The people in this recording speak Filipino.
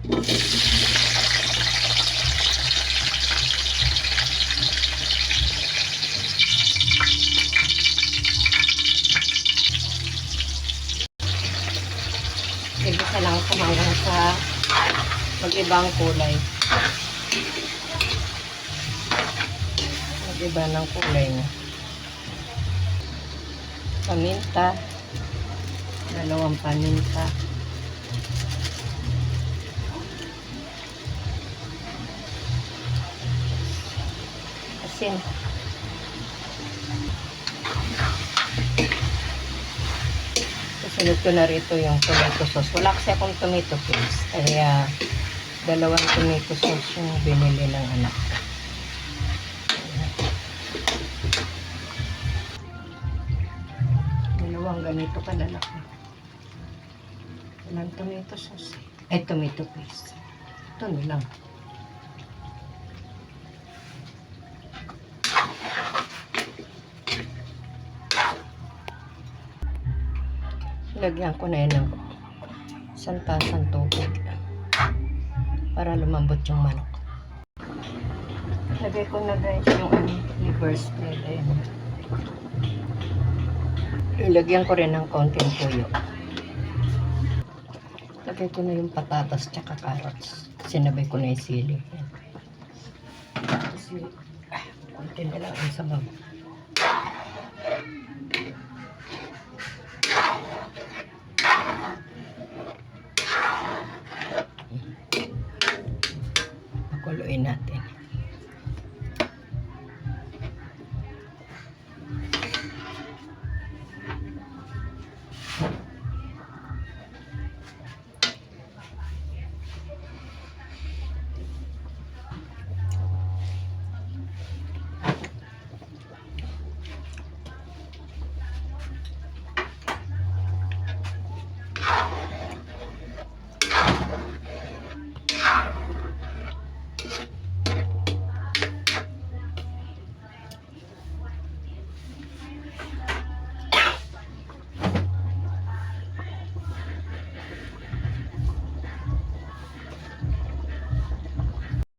Igisa lang ito hanggang sa mag-ibang kulay. Mag-iba ng kulay niya. Paminta. Dalawang paminta. Asin. Sunod ko na rito yung tomato sauce. Wala kasi akong tomato paste. Kaya, dalawang tomato sauce yung binili ng anak ko. Dalawang ganito kalalaki. Walang tomato sauce. Ay, tomato paste. Ito na lang. Lagyan ko na yan ng santasang tubig para lumambot yung manok. Lagay ko na guys yung liver spread. Ayan. Ilagyan ko rin ng konting tuyo. Lagay ko na yung patatas tsaka carrots. Sinabay ko na yung sili. Ayan. Kasi konti na lang ang sabaw. Pakuluin natin.